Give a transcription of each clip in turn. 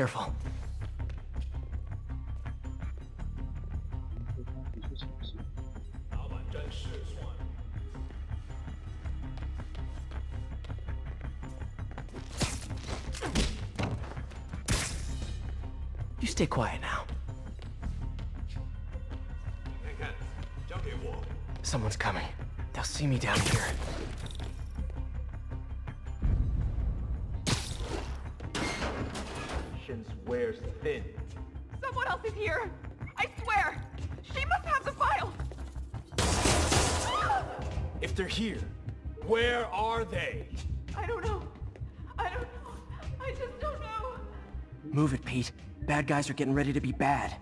careful. You stay quiet now. Someone's coming. They'll see me down here. Patience wears thin. Someone else is here! I swear! She must have the file! If they're here, where are they? I don't know. I don't know. I just don't know. Move it, Pete. Bad guys are getting ready to be bad.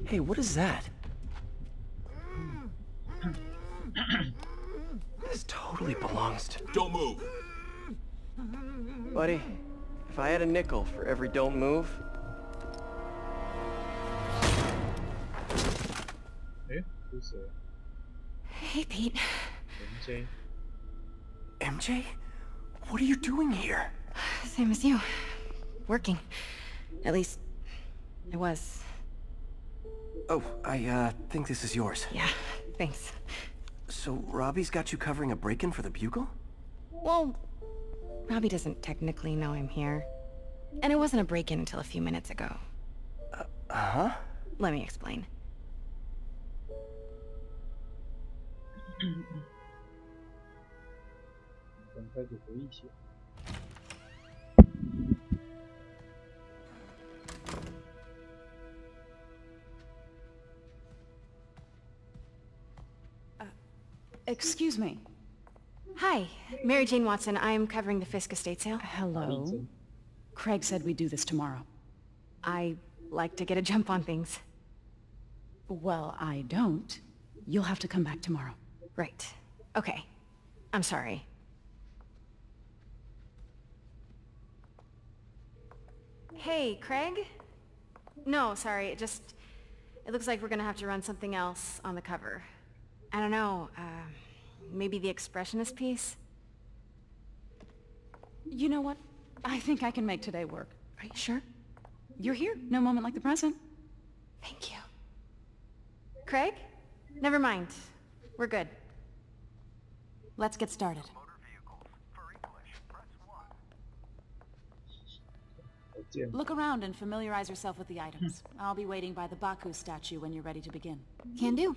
Hey, what is that? This totally belongs to... Don't move! Buddy, if I had a nickel for every don't move... Hey, Pete. MJ? What are you doing here? Same as you. Working. At least, I was. Oh, I think this is yours. Yeah, thanks. So, Robbie's got you covering a break-in for the Bugle? Well, Robbie doesn't technically know I'm here. And it wasn't a break-in until a few minutes ago. Uh-huh? Let me explain. Excuse me. Hi, Mary Jane Watson. I'm covering the Fisk estate sale. Hello. Craig said we'd do this tomorrow. I like to get a jump on things. Well, I don't. You'll have to come back tomorrow. Right. Okay. I'm sorry. Hey, Craig? No, sorry, it looks like we're gonna have to run something else on the cover. I don't know, maybe the expressionist piece? You know what? I think I can make today work. Are you sure? You're here. No moment like the present. Thank you. Craig? Never mind. We're good. Let's get started. Look around and familiarize yourself with the items. I'll be waiting by the Baku statue when you're ready to begin. Can do.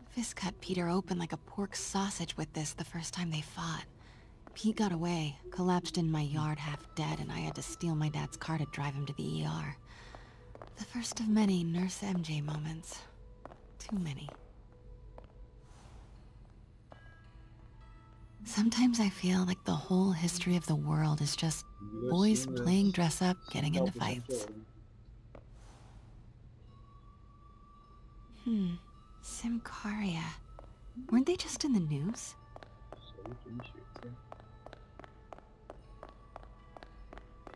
Fisk cut Peter open like a pork sausage with this the first time they fought. Pete got away, collapsed in my yard half dead, and I had to steal my dad's car to drive him to the ER. The first of many Nurse MJ moments. Too many. Sometimes I feel like the whole history of the world is just boys playing dress-up, getting into fights. Simcaria. Weren't they just in the news?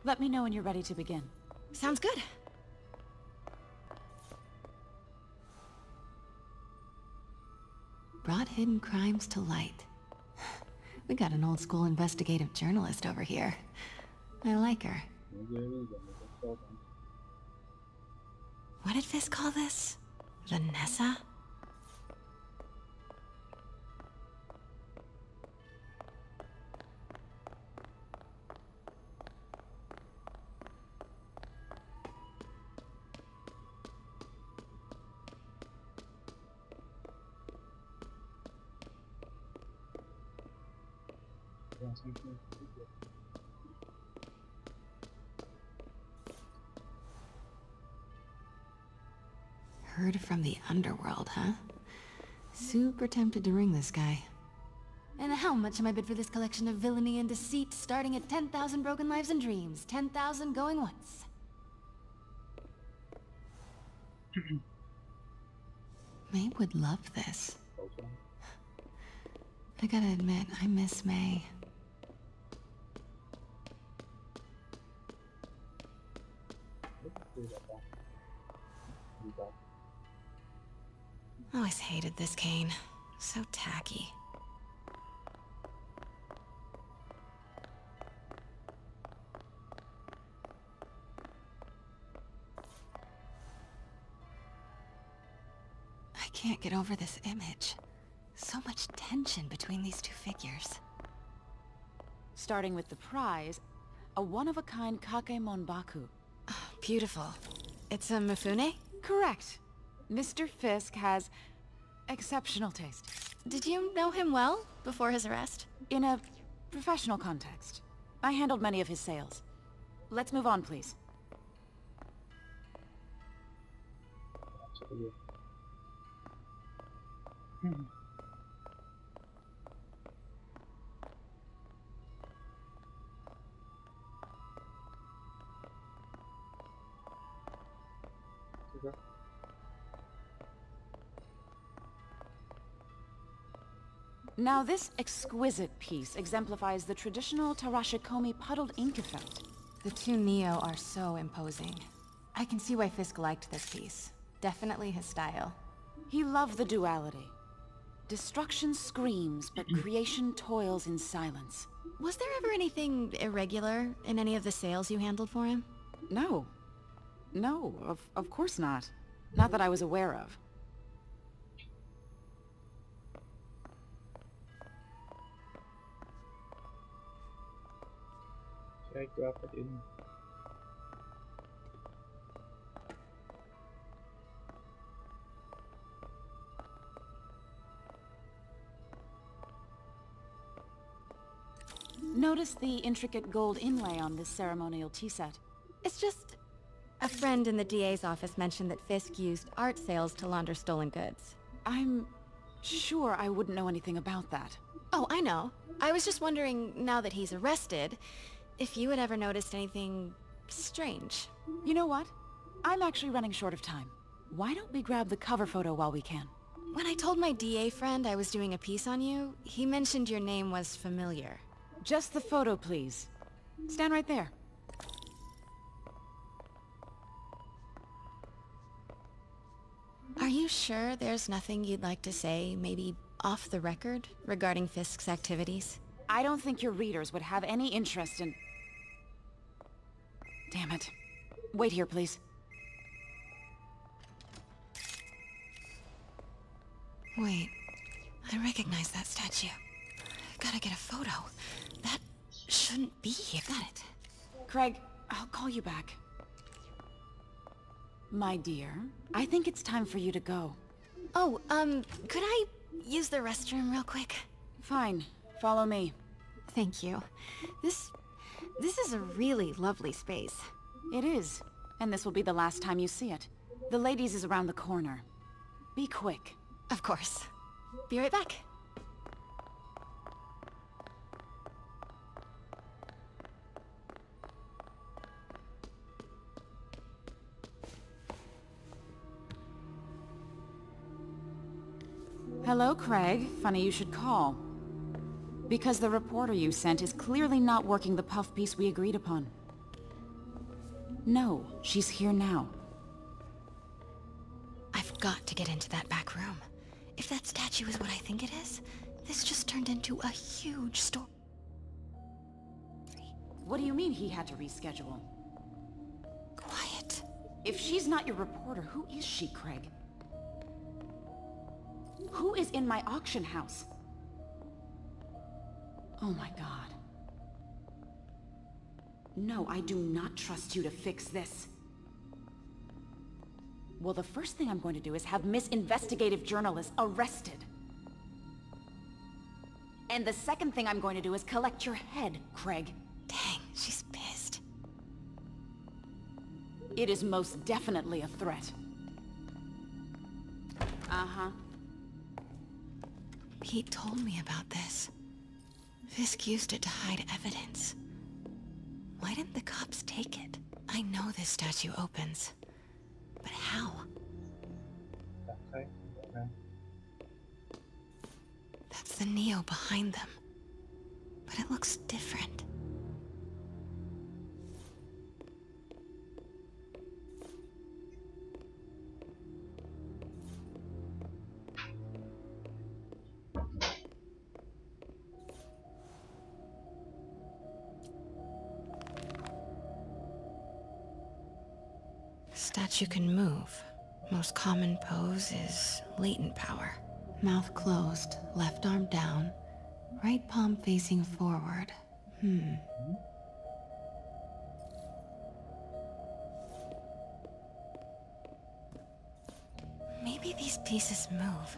Let me know when you're ready to begin. Sounds good. Brought hidden crimes to light. We got an old school investigative journalist over here. I like her. What did Fisk call this? Vanessa? Heard from the underworld, huh? Super tempted to ring this guy. And how much am I bid for this collection of villainy and deceit, starting at 10,000 broken lives and dreams, 10,000 going once? May would love this. I gotta admit, I miss May. Always hated this cane. So tacky. I can't get over this image. So much tension between these two figures. Starting with the prize, a one-of-a-kind Kakemon Baku. Oh, beautiful. It's a Mifune? Correct. Mr. Fisk has exceptional taste. Did you know him well before his arrest? In a professional context. I handled many of his sales. Let's move on, please. Now this exquisite piece exemplifies the traditional Tarashikomi puddled ink effect. The two Neo are so imposing. I can see why Fisk liked this piece. Definitely his style. He loved the duality. Destruction screams, but creation toils in silence. Was there ever anything irregular in any of the sales you handled for him? No. No, of course not. Not that I was aware of. Should I drop it in? Notice the intricate gold inlay on this ceremonial tea set. It's just... a friend in the DA's office mentioned that Fisk used art sales to launder stolen goods. I'm sure I wouldn't know anything about that. Oh, I know. I was just wondering, now that he's arrested, if you had ever noticed anything strange. You know what? I'm actually running short of time. Why don't we grab the cover photo while we can? When I told my DA friend I was doing a piece on you, he mentioned your name was familiar. Just the photo, please. Stand right there. Are you sure there's nothing you'd like to say, maybe off the record, regarding Fisk's activities? I don't think your readers would have any interest in... Damn it. Wait here, please. Wait. I recognize that statue. Gotta get a photo. That shouldn't be here. Got it. Craig, I'll call you back. My dear, I think it's time for you to go. Oh, could I use the restroom real quick? Fine. Follow me. Thank you. This is a really lovely space. It is. And this will be the last time you see it. The ladies is around the corner. Be quick. Of course. Be right back. Hello, Craig. Funny you should call. Because the reporter you sent is clearly not working the puff piece we agreed upon. No, she's here now. I've got to get into that back room. If that statue is what I think it is, this just turned into a huge story. What do you mean he had to reschedule? Quiet. If she's not your reporter, who is she, Craig? Who is in my auction house? Oh my god. No, I do not trust you to fix this. Well, the first thing I'm going to do is have Miss Investigative Journalist arrested. And the second thing I'm going to do is collect your head, Craig. Dang, she's pissed. It is most definitely a threat. Uh-huh. Pete told me about this. Fisk used it to hide evidence. Why didn't the cops take it? I know this statue opens. But how? That's the Neo behind them. But it looks different. Statue can move. Most common pose is latent power. Mouth closed, left arm down, right palm facing forward. Maybe these pieces move.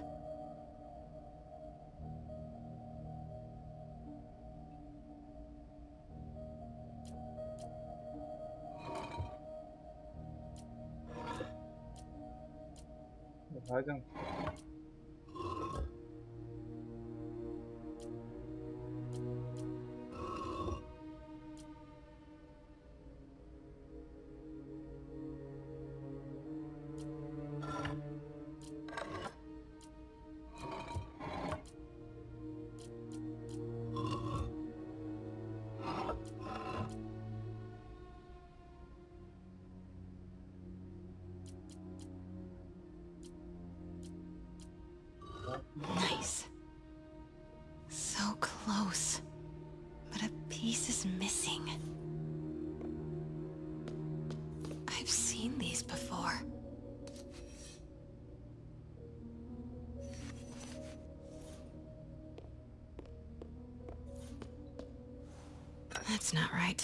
Nice. So close. But a piece is missing. I've seen these before. That's not right.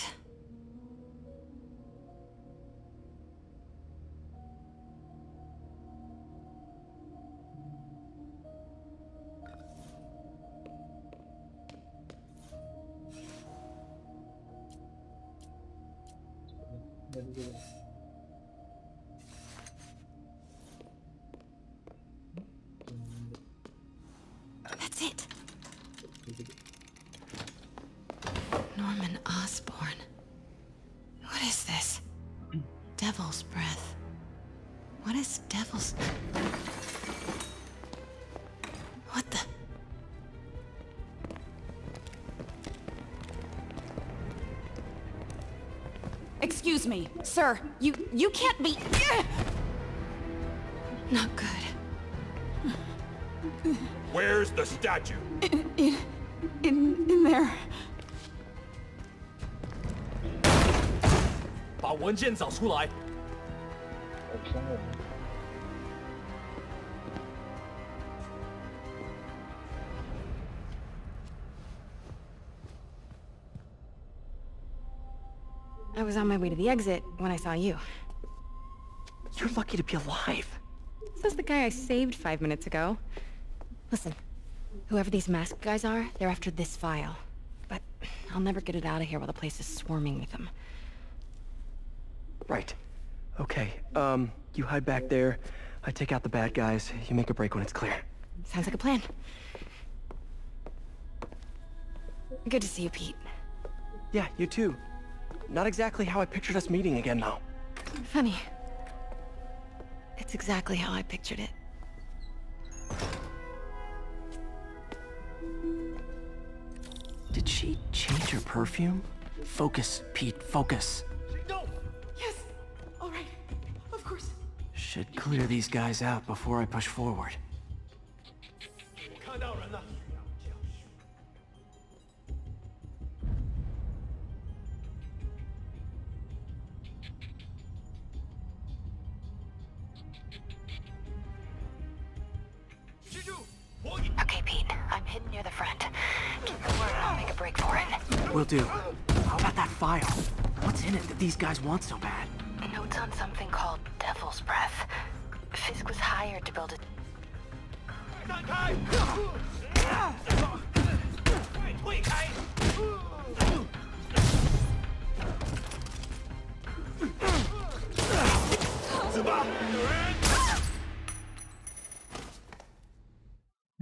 That's it. Norman Osborn. What is this? Devil's breath. What is devil's... What the... Excuse me, sir. You can't be... Not good. Where's the statue? In there. 把文件找出来。 I was on my way to the exit when I saw you. You're lucky to be alive. Says the guy I saved 5 minutes ago. Listen, whoever these masked guys are, they're after this file. But I'll never get it out of here while the place is swarming with them. Right. Okay, you hide back there. I take out the bad guys. You make a break when it's clear. Sounds like a plan. Good to see you, Pete. Yeah, you too. Not exactly how I pictured us meeting again, though. Funny. It's exactly how I pictured it. Did she change her perfume? Focus, Pete, focus. No! Yes! Alright. Of course. Should clear these guys out before I push forward. 看到人了。 Okay, Pete. I'm hidden near the front. Give me word and I'll make a break for it. Will do. How about that file? What's in it that these guys want so bad? Notes on something called Devil's Breath. Fisk was hired to build a... 散开！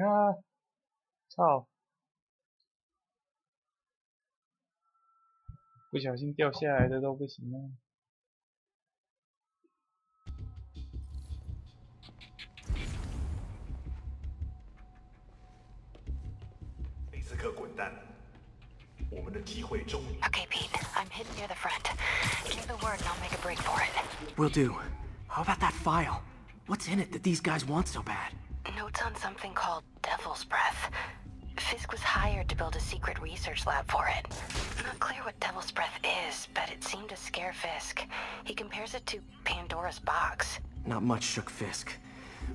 啊！操！不小心掉下来的都不行了。雷斯克滚蛋！我们的机会终于。 Okay, Pete. I'm hidden near the front. Give the word and I'll make a break for it. Will do. How about that file? What's in it that these guys want so bad? Notes on something called Devil's Breath. Fisk was hired to build a secret research lab for it. Not clear what Devil's Breath is, but it seemed to scare Fisk. He compares it to Pandora's box. Not much shook Fisk.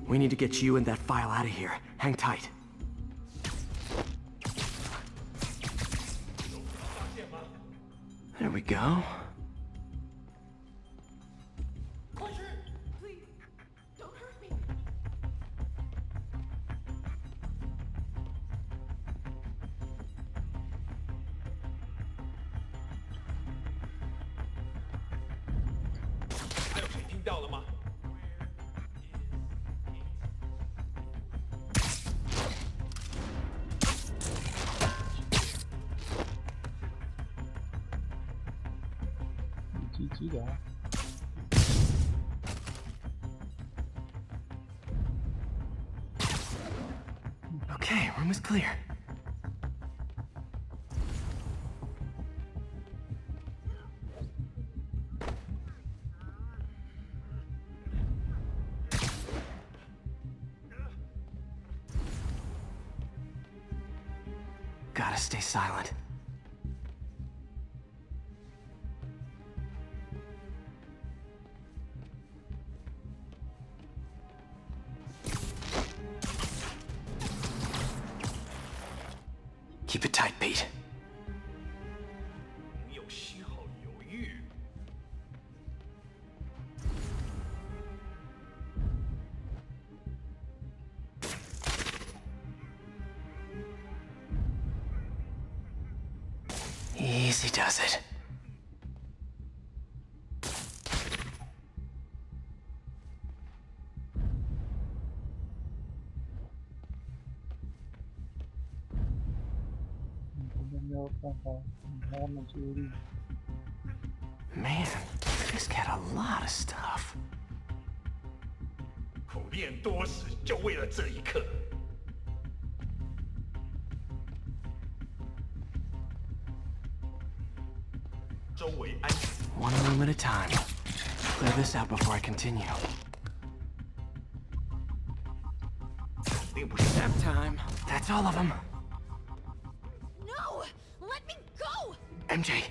We need to get you and that file out of here. Hang tight. There we go. Please, don't hurt me. Hey, 听到了吗？ GG 的啊！ Okay, room is clear. Gotta stay silent. Keep it tight, Pete. 你有心好犹豫。 Easy does it. Man, Fisk had a lot of stuff. 苦练多时，就为了这一刻。周围安全。 One room at a time. Clear this out before I continue. 并不是 Nap time. That's all of them. No! Let me go! MJ.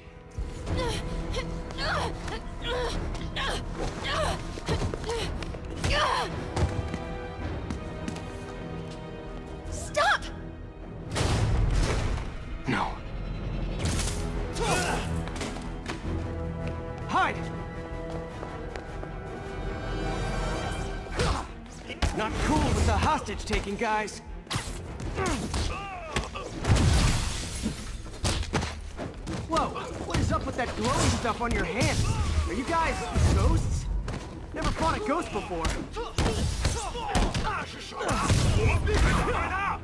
Stop! No. Hide! Not cool with the hostage-taking, guys. Whoa, what is up with that glowing stuff on your hands? Are you guys ghosts? Never fought a ghost before. 那是什么？我们必须打他！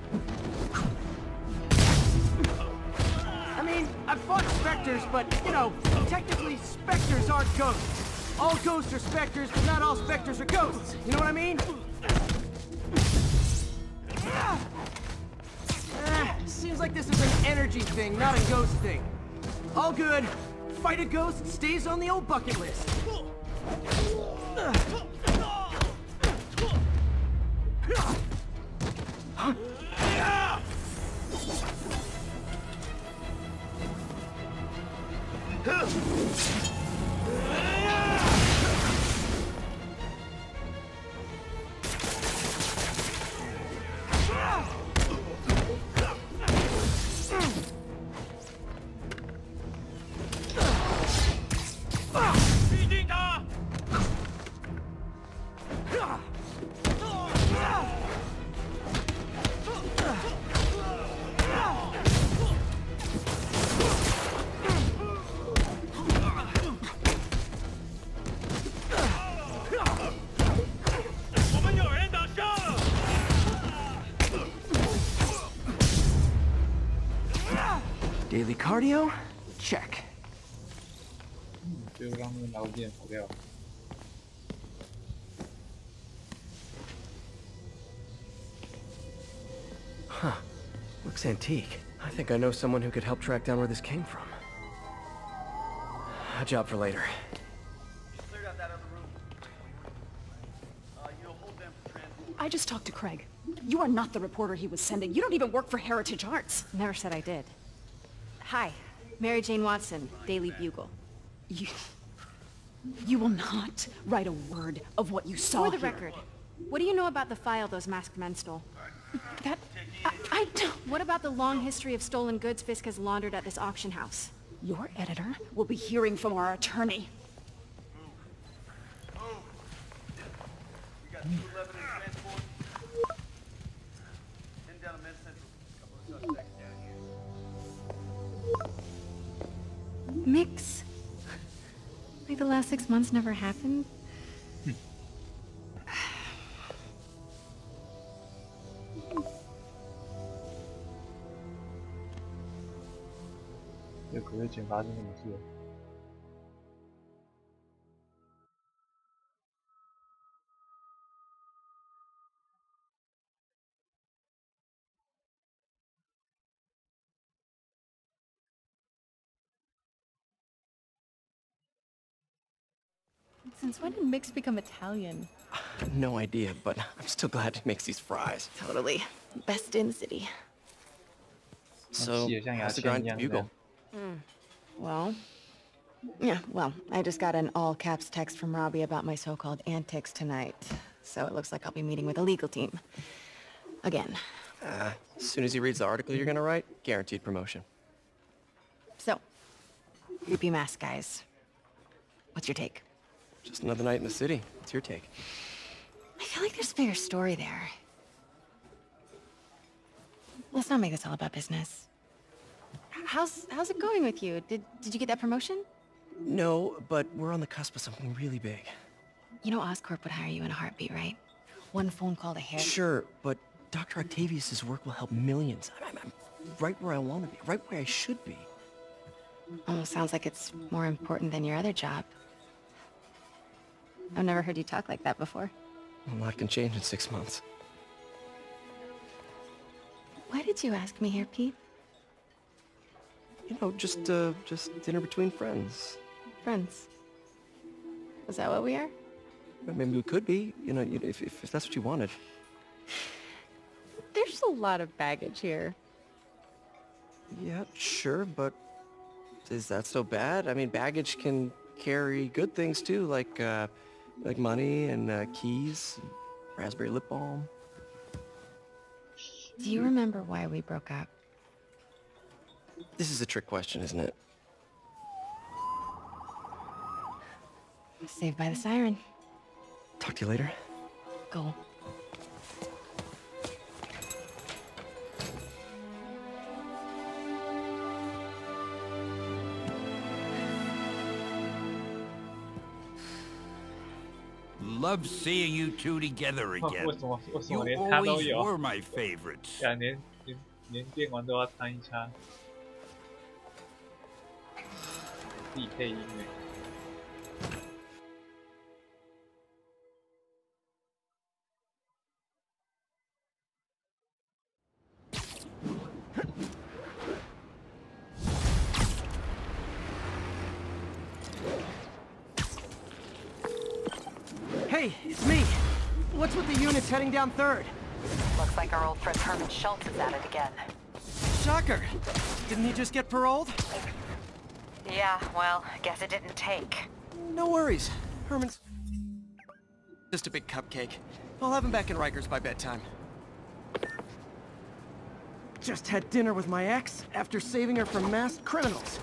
I mean, I've fought specters, but, you know, technically specters aren't ghosts. All ghosts are specters, but not all specters are ghosts. You know what I mean? Seems like this is an energy thing, not a ghost thing. All good. Fight a ghost stays on the old bucket list. Huh? Daily cardio? Check. 就让他们劳健跑掉。Huh. Looks antique. I think I know someone who could help track down where this came from. A job for later. I just talked to Craig. You are not the reporter he was sending. You don't even work for Heritage Arts. Never said I did. Hi, Mary Jane Watson, Daily Bugle. You will not write a word of what you saw For the here. record, what do you know about the file those masked men stole? That... I don't... What about the long history of stolen goods Fisk has laundered at this auction house? Your editor will be hearing from our attorney. Mix? Like the last 6 months never happened? 有可能检发生什么事？ Since when did Mix become Italian? No idea, but I'm still glad he makes these fries. Totally. Best in the city. So, how's the grind bugle? Well, I just got an all-caps text from Robbie about my so-called antics tonight. So it looks like I'll be meeting with a legal team. Again. As soon as he reads the article you're gonna write, guaranteed promotion. So, creepy mask guys. What's your take? Just another night in the city. What's your take? I feel like there's a bigger story there. Let's not make this all about business. How's it going with you? Did you get that promotion? No, but we're on the cusp of something really big. You know Oscorp would hire you in a heartbeat, right? One phone call to Harry. Sure, but Dr. Octavius's work will help millions. I'm right where I want to be, right where I should be. Almost sounds like it's more important than your other job. I've never heard you talk like that before. A lot can change in 6 months. Why did you ask me here, Pete? You know, just dinner between friends. Friends. Is that what we are? Maybe we could be, you know, if that's what you wanted. There's a lot of baggage here. Yeah, sure, but is that so bad? I mean, baggage can carry good things too, like money and keys, and raspberry lip balm. Do you remember why we broke up? This is a trick question, isn't it? Saved by the siren. Talk to you later. Go. Love seeing you two together again. 为什么 You 连他都 always 有？ were my favorites. 对啊，连电玩都要参一插，自己配音乐。Hey, it's me. What's with the units heading down 3rd? Looks like our old friend Herman Schultz is at it again. Shocker. Didn't he just get paroled? Yeah, well, guess it didn't take. No worries. Herman's just a big cupcake. I'll have him back in Rikers by bedtime. Just had dinner with my ex after saving her from masked criminals.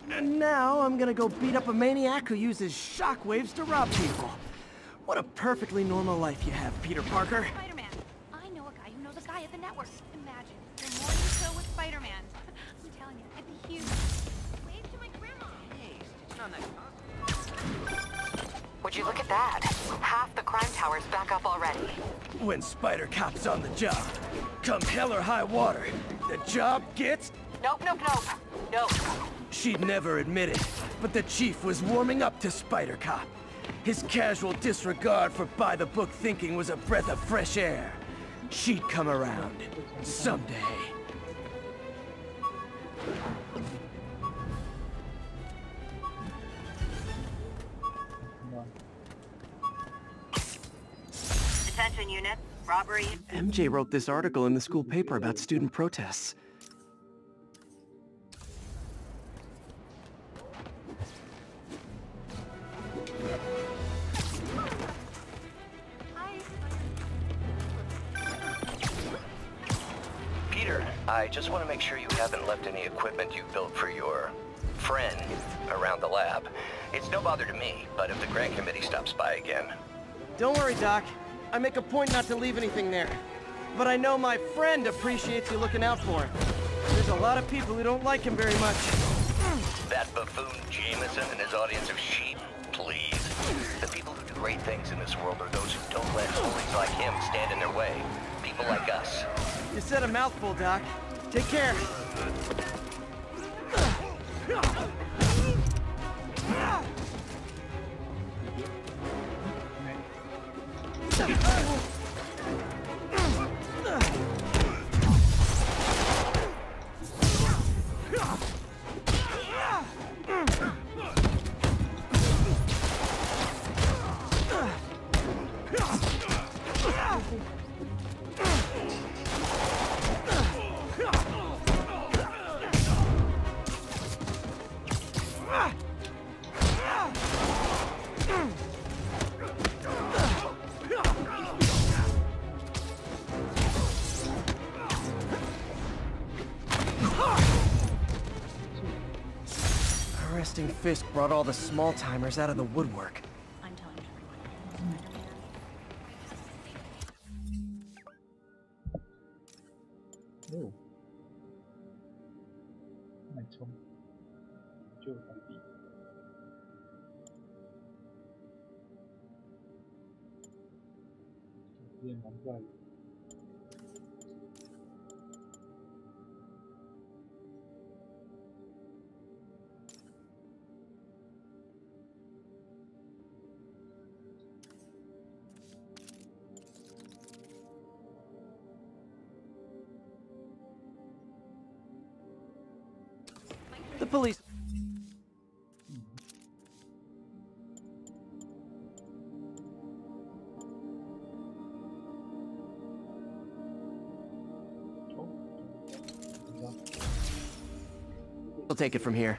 And now I'm gonna go beat up a maniac who uses shockwaves to rob people. What a perfectly normal life you have, Peter Parker. Spider-Man. I know a guy who knows a guy at the network. Imagine your morning show with Spider-Man. I'm telling you, I'd be huge. Wave to my grandma. Hey, on that. Would you look at that? Half the crime tower's back up already. When Spider Cop's on the job, come hell or high water, The job gets... Nope, nope, nope. Nope. She'd never admit it, but the chief was warming up to Spider Cop. His casual disregard for by-the-book thinking was a breath of fresh air. She'd come around. Someday. Attention unit. Robbery. MJ wrote this article in the school paper about student protests. Peter, I just want to make sure you haven't left any equipment you built for your friend around the lab. It's no bother to me, but if the grant committee stops by again... Don't worry, Doc. I make a point not to leave anything there. But I know my friend appreciates you looking out for him. There's a lot of people who don't like him very much. That buffoon Jameson and his audience of sheep, please. The people who do great things in this world are those who don't let bullies like him stand in their way. People like us. You said a mouthful, Doc. Take care. Arresting Fisk brought all the small-timers out of the woodwork. I'm telling everyone. Oh. 慢冲，就倒地。也蛮怪的。The police... We'll take it from here.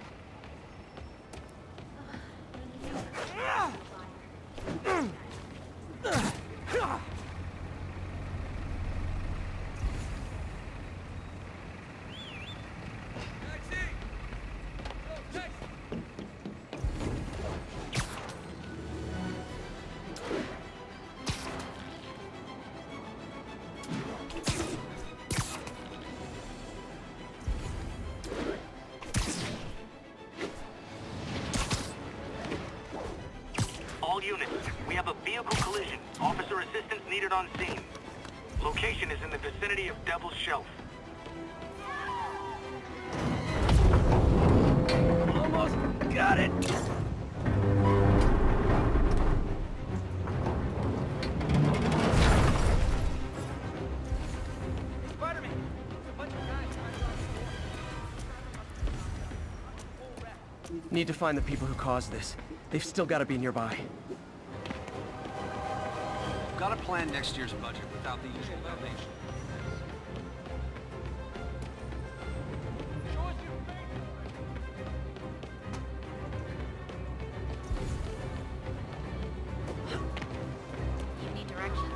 All units, we have a vehicle collision. Officer assistance needed on scene. Location is in the vicinity of Devil's Shelf. Almost got it! Need to find the people who caused this. They've still got to be nearby. Gotta plan next year's budget without the usual donation. You need directions?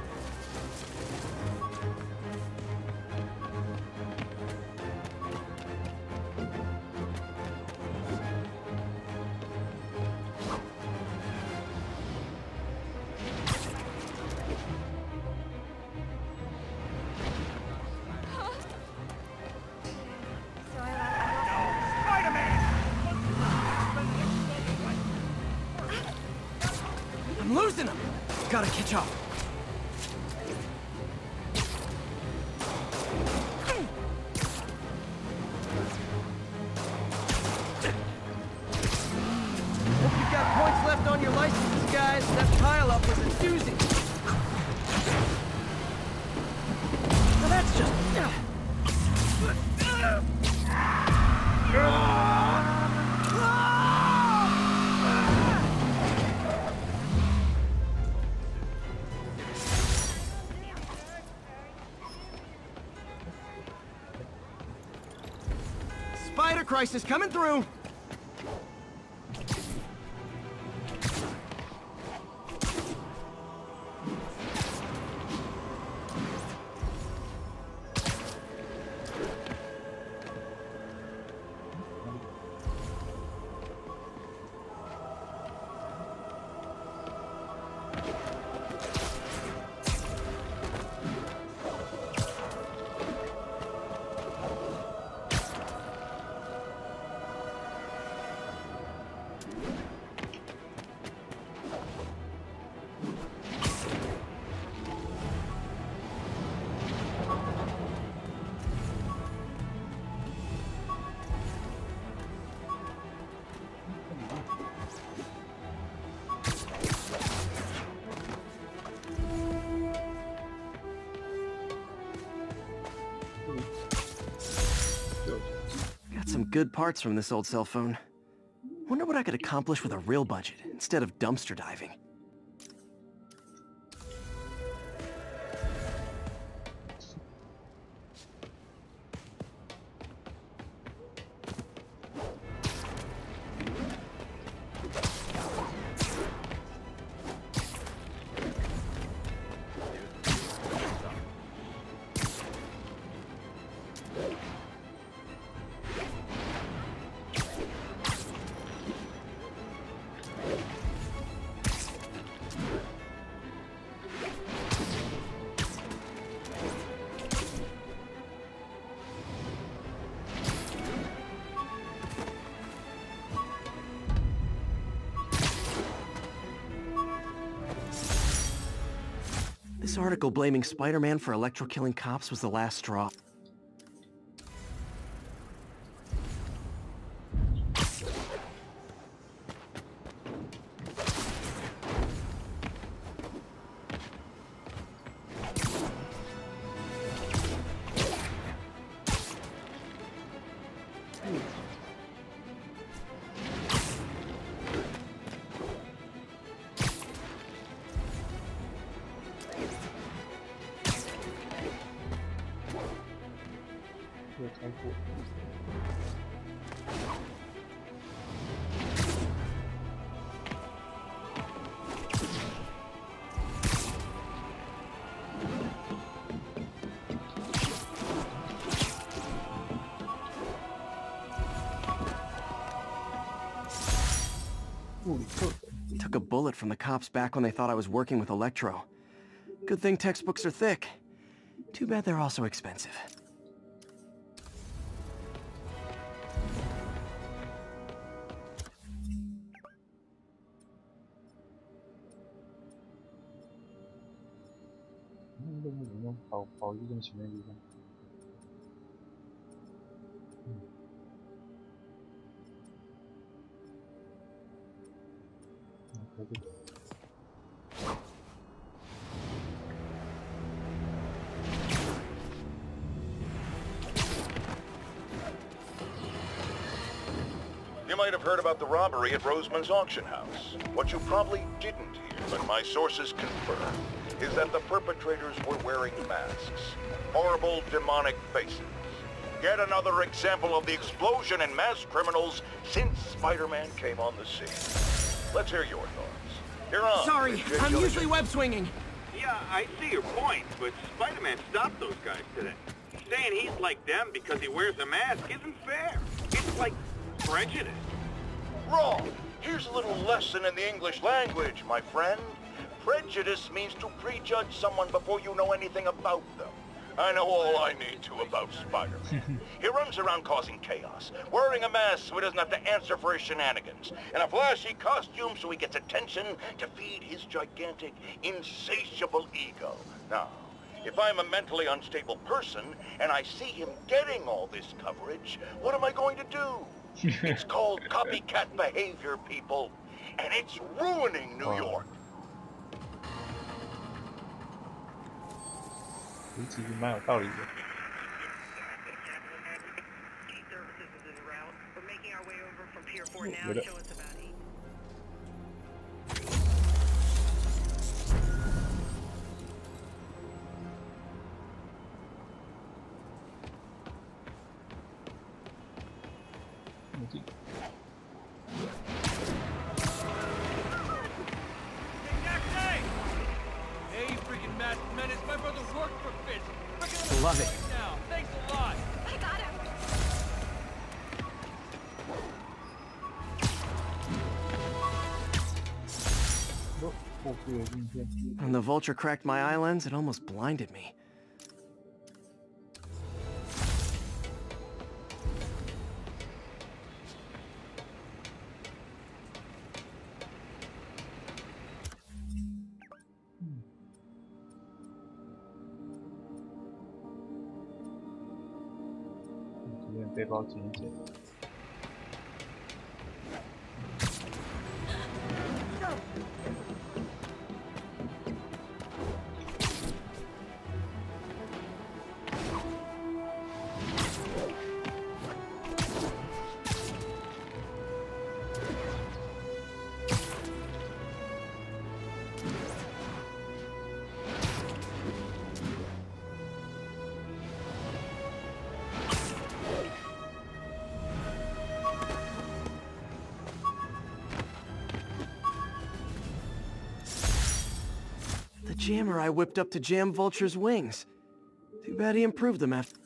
I'm losing them! Gotta catch up. Hope you've got points left on your licenses, guys. That pile-up was a doozy. Now that's just... Spider crisis coming through! Got some good parts from this old cell phone. Wonder what I could accomplish with a real budget, instead of dumpster diving. This article blaming Spider-Man for electro-killing cops was the last straw. Took a bullet from the cops back when they thought I was working with Electro. Good thing textbooks are thick. Too bad they're also expensive. You might have heard about the robbery at Roseman's auction house. What you probably didn't hear, but my sources confirm, is that the perpetrators were wearing masks. Horrible, demonic faces. Yet another example of the explosion in mass criminals since Spider-Man came on the scene. Let's hear your thoughts. You're on. Sorry, I'm usually web-swinging. Yeah, I see your point, but Spider-Man stopped those guys today. Saying he's like them because he wears a mask isn't fair. It's like prejudice. Wrong. Here's a little lesson in the English language, my friend. Prejudice means to prejudge someone before you know anything about them. I know all I need to about Spider-Man. He runs around causing chaos, wearing a mask so he doesn't have to answer for his shenanigans, and a flashy costume so he gets attention to feed his gigantic, insatiable ego. Now, If I'm a mentally unstable person and I see him getting all this coverage, what am I going to do? It's called copycat behavior, people, and it's ruining New York. 其实蛮有道理的。有的。Love it. Thanks a lot. I got him. When the vulture cracked my eye lens, it almost blinded me. Bien, 背包捡一捡。Jammer I whipped up to jam Vulture's wings. Too bad he improved them after.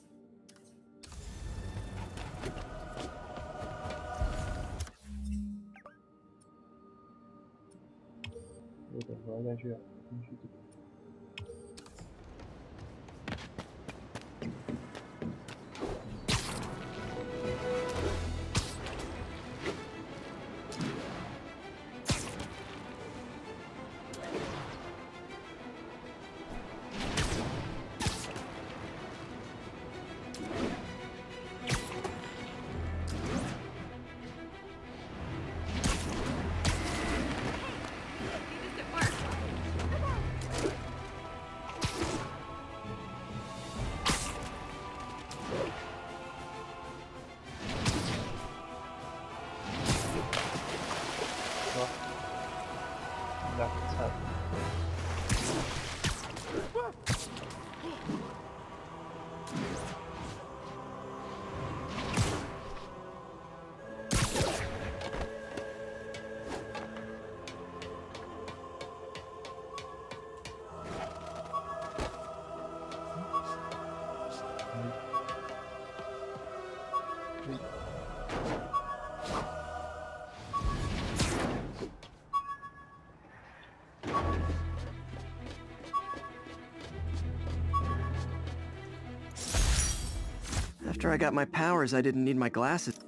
After I got my powers, I didn't need my glasses.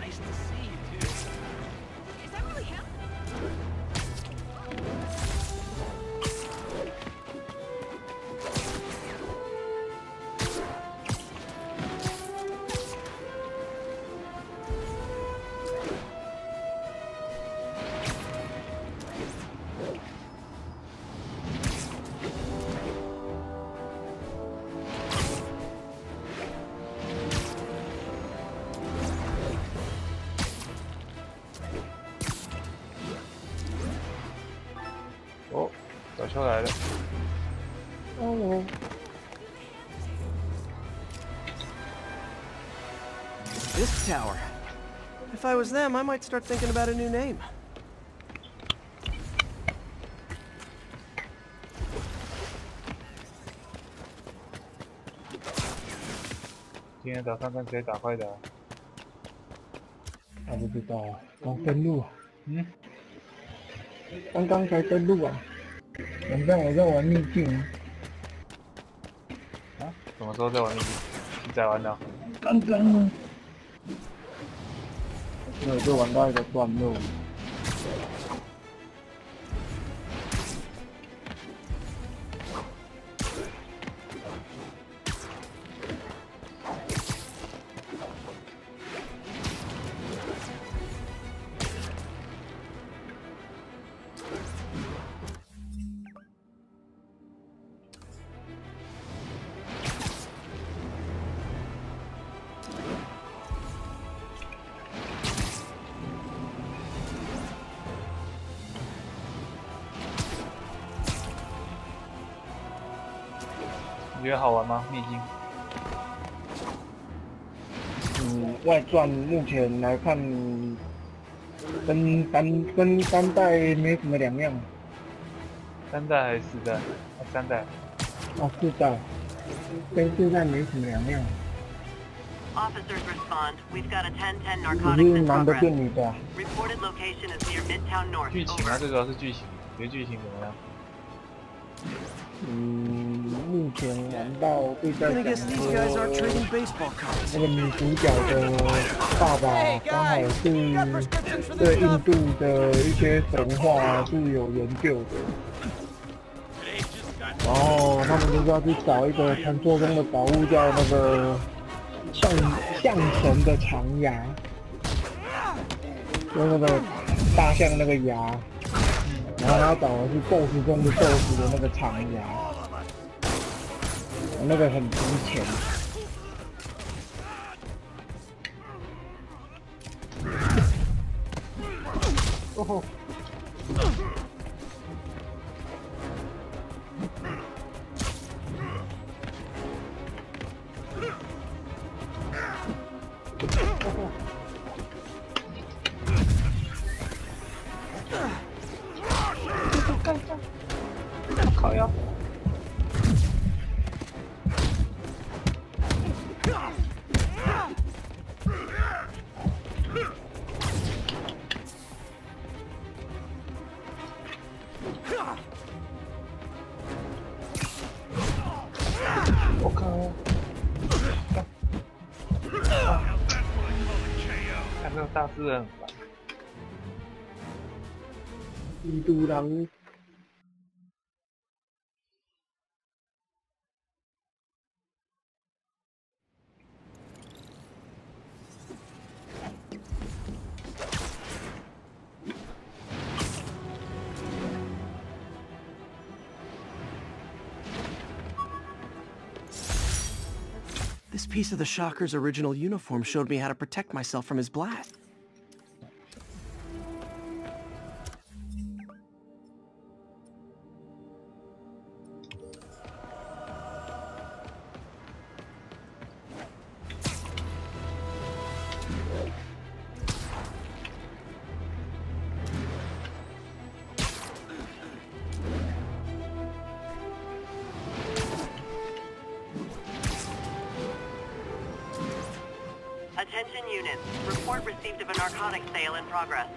Nice to see you, dude. Is that really him? Oh. This tower. If I was them, I might start thinking about a new name. 今天早上跟谁打快打？我不知道啊，刚登录。刚刚才登录啊，晚上我在玩秘境。啊？什么时候在玩秘境？你在玩的？刚刚。我就玩到一个段落。你觉得好玩吗？秘境？外传目前来看，跟单代没什么两样。3代还是4代？啊，3代。哦，4代，跟4代没什么两样。Officers respond. We've got a 1010 只 narcotics 是 in 男的 progress. 变女的。Reported location is near Midtown North. 剧情啊，最主要是剧情。你觉得剧情怎么样？目前玩到就在讲说，那个女主角的爸爸刚好是对印度的一些神话是有研究的，然后他们就是要去找一个传说中的宝物，叫那个象神的长牙，就那个大象那个牙。然后他找的是 BOSS 中的 BOSS 的那个长牙，那个很值钱。哦吼！靠腰。我靠！看那个大师人很烦。印度人。This piece of the Shocker's original uniform showed me how to protect myself from his blast. Attention units. Report received of a narcotics sale in progress.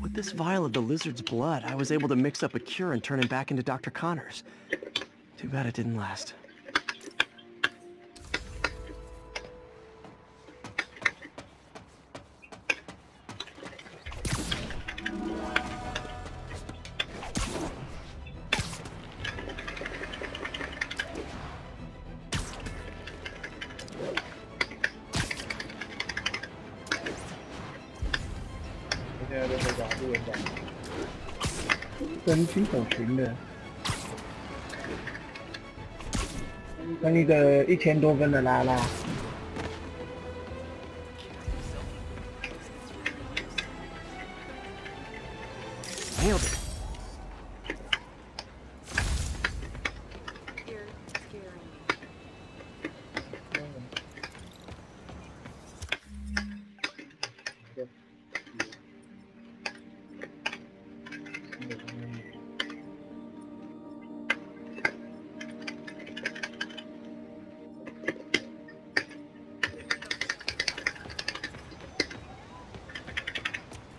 With this vial of the lizard's blood, I was able to mix up a cure and turn him back into Dr. Connors. Too bad it didn't last. 跟新手群的，跟一个1000多分的拉拉。Nailed it.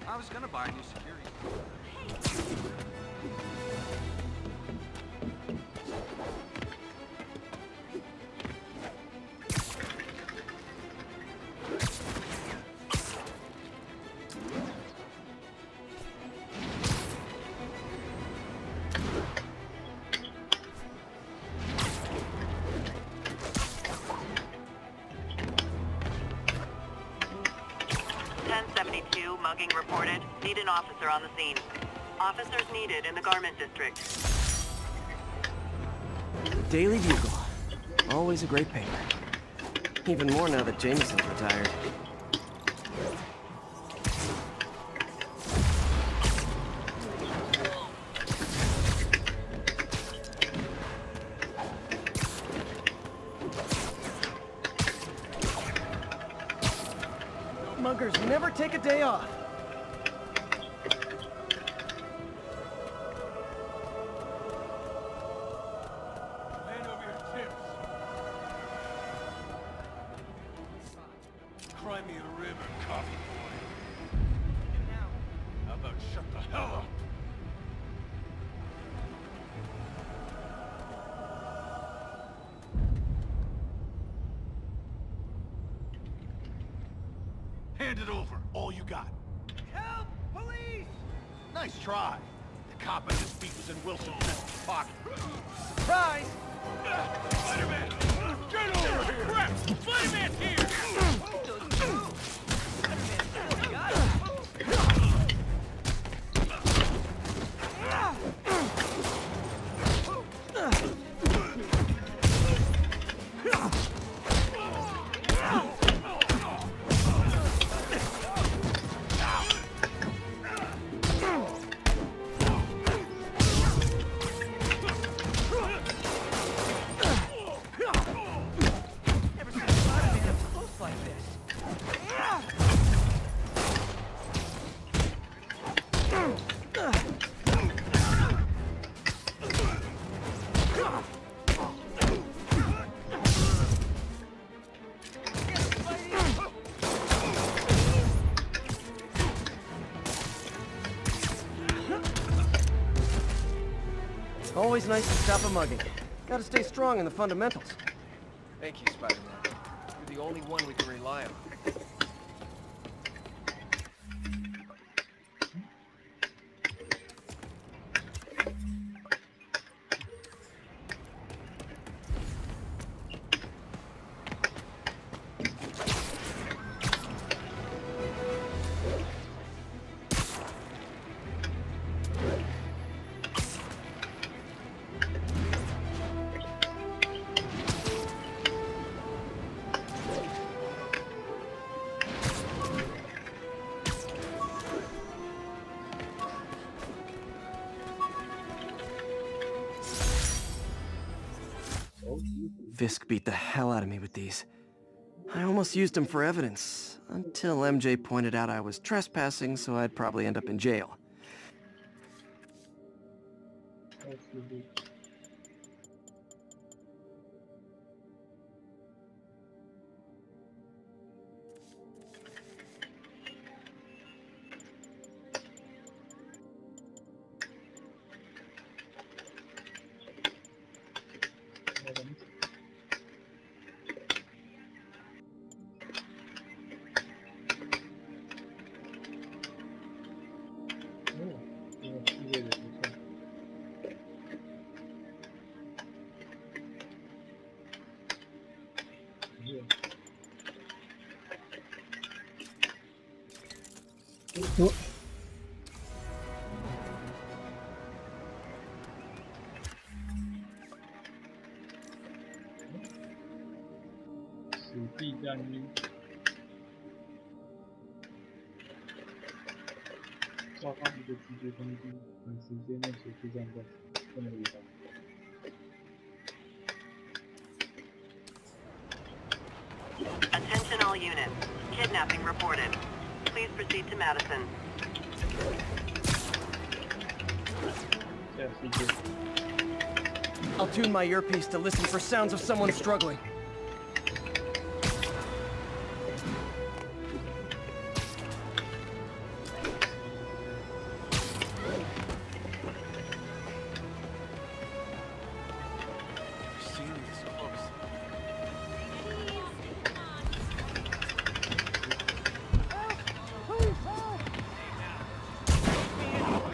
I was gonna buy a new security. Mugging reported. Need an officer on the scene. Officers needed in the garment district. Daily Bugle. Always a great paper. Even more now that Jameson's retired. Muggers never take a day off. Hand over your tips. Cry me a river, coffee boy. How about shut the hell up? Hand it over, all you got. Help! Police! Nice try. The cop in this beat was in Wilson's pocket. Surprise! Spider-Man! Get over here! Crap! Spider-Man's here! Always nice to stop a mugging. Gotta stay strong in the fundamentals. Thank you, Spider-Man. You're the only one we can rely on. Fisk beat the hell out of me with these. I almost used them for evidence, until MJ pointed out I was trespassing, so I'd probably end up in jail. 地战衣。召唤一个直接攻击，短时间内结束战斗，这么厉害。 Attention all units. Kidnapping reported. Please proceed to Madison. I'll tune my earpiece to listen for sounds of someone struggling.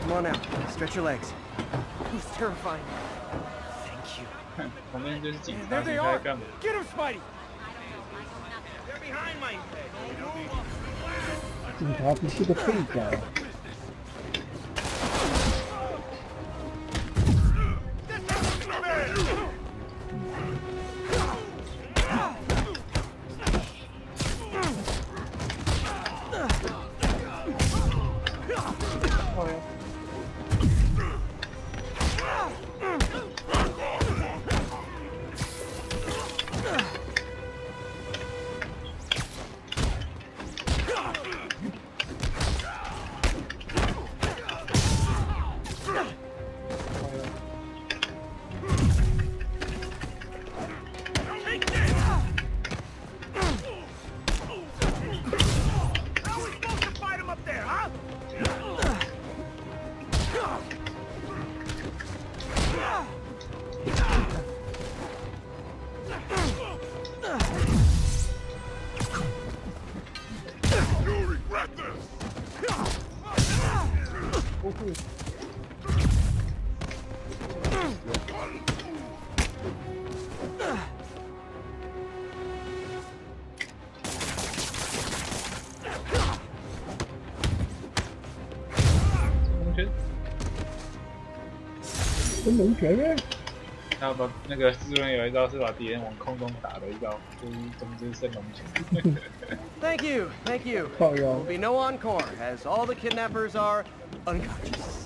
Come on now, stretch your legs. Who's terrifying? Thank you. There they are! Get him, Spidey! They're behind my head. 警察不是个废宅。 龙拳呗。他把那个蜘蛛人有一招是把敌人往空中打的一招，就是总之圣龙拳。Thank you, thank you. There'll be no encore, as all the kidnappers are unconscious.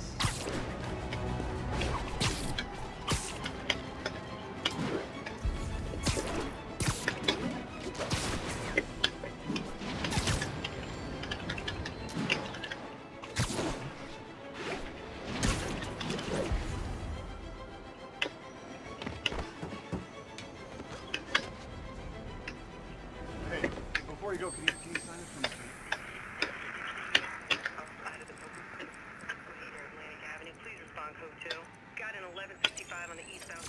Before you go, can you sign it for me? Outside of the Atlantic Avenue, please respond code 2. Got an 1165 on the eastbound.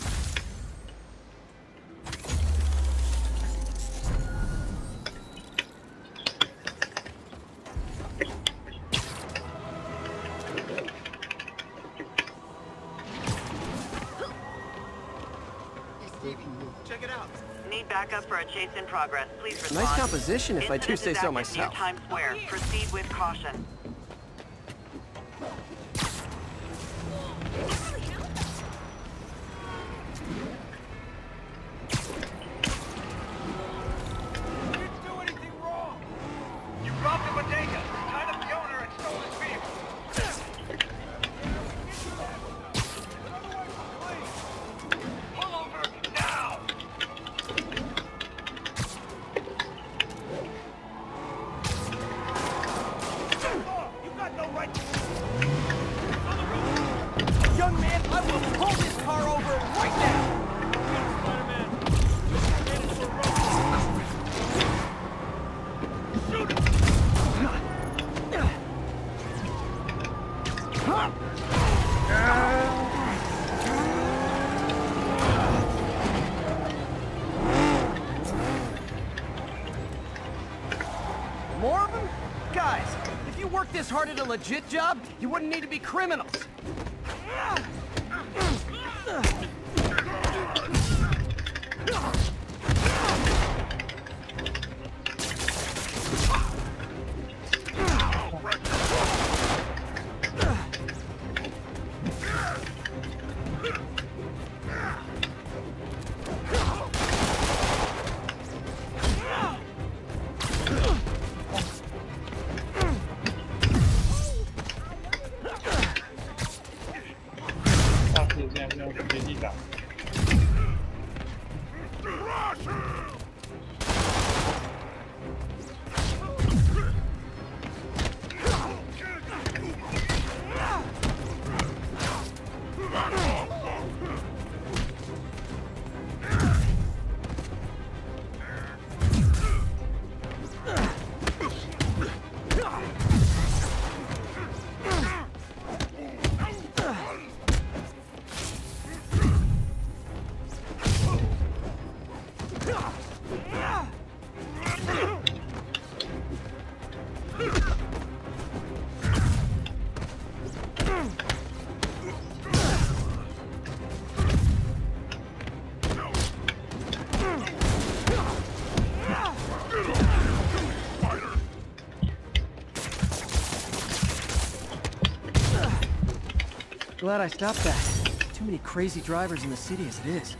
Check it out. Need backup for a chase in progress. Please respond. Nice composition, if I do say so myself. Near Times Square. Proceed with caution. You didn't do anything wrong. You robbed a bodega, tied up the owner, and stole his vehicle. Pull over now. You got no right. Young man, I will pull this car over right now! More of them? Guys, if you worked this hard at a legit job, you wouldn't need to be criminals. 用接地打。Glad I stopped that. Too many crazy drivers in the city as it is.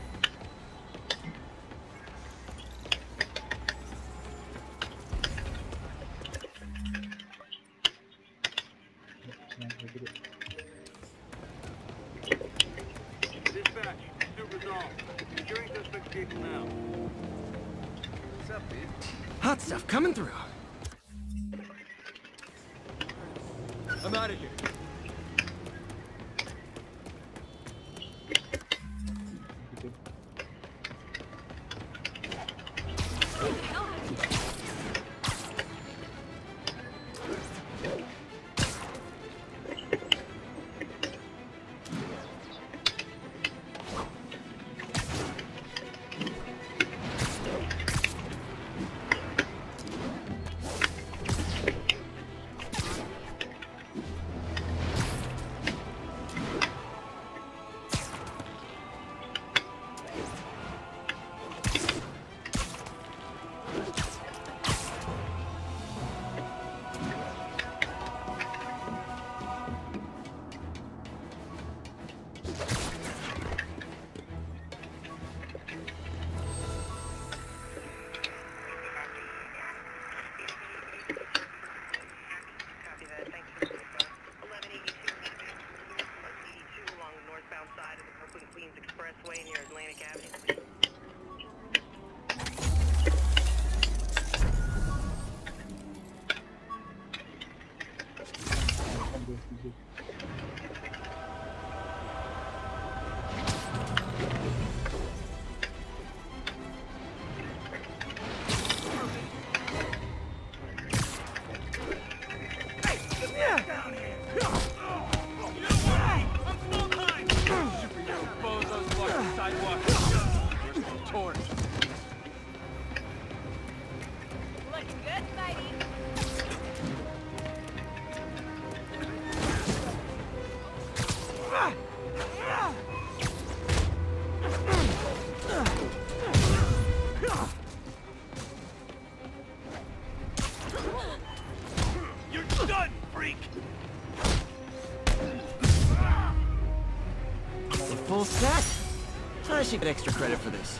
Dispatch, Super's on. Securing suspect's vehicle now. What's up, dude? Hot stuff coming through. I'm out of here. Full set? I should get extra credit for this.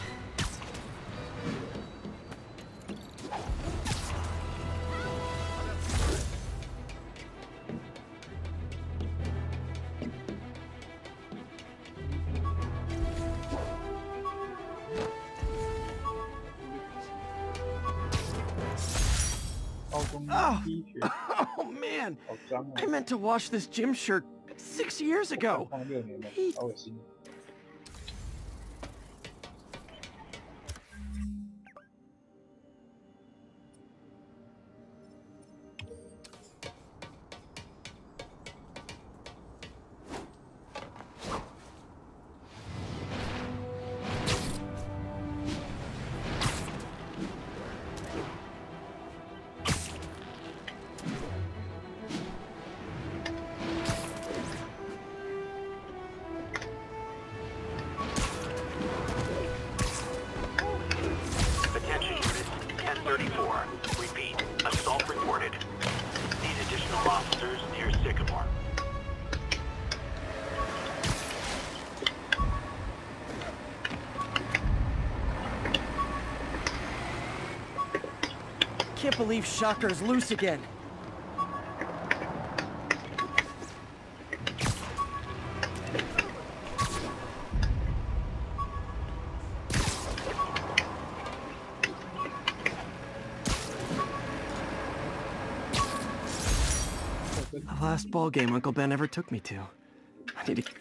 Oh man! I meant to wash this gym shirt 6 years ago. Repeat, assault reported. Need additional officers near Sycamore. Can't believe Shocker's loose again. last ball game Uncle Ben ever took me to. I need to...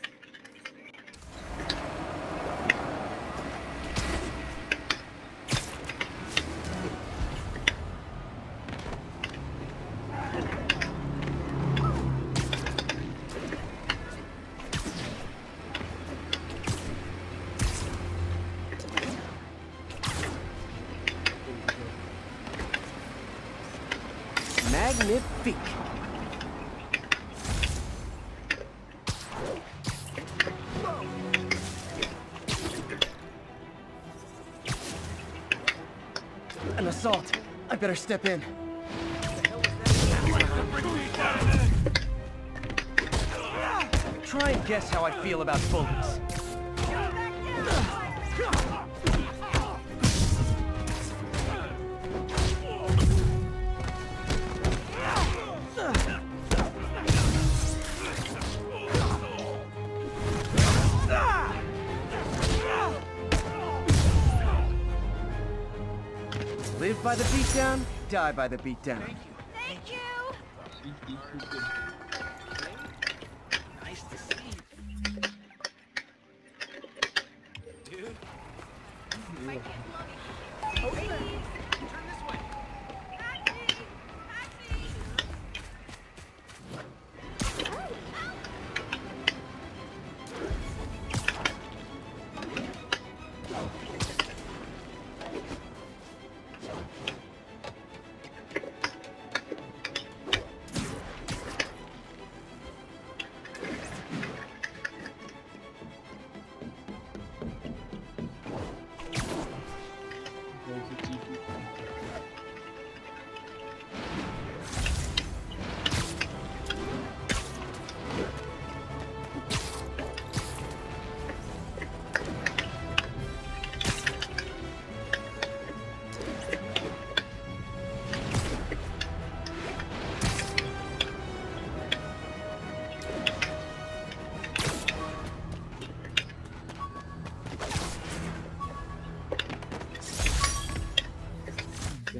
Magnifique. An assault. I better step in. Try and guess how I feel about bullies. Live by the beatdown, die by the beatdown. Thank you! Nice to see you. Dude. Oh, hey! Turn this way.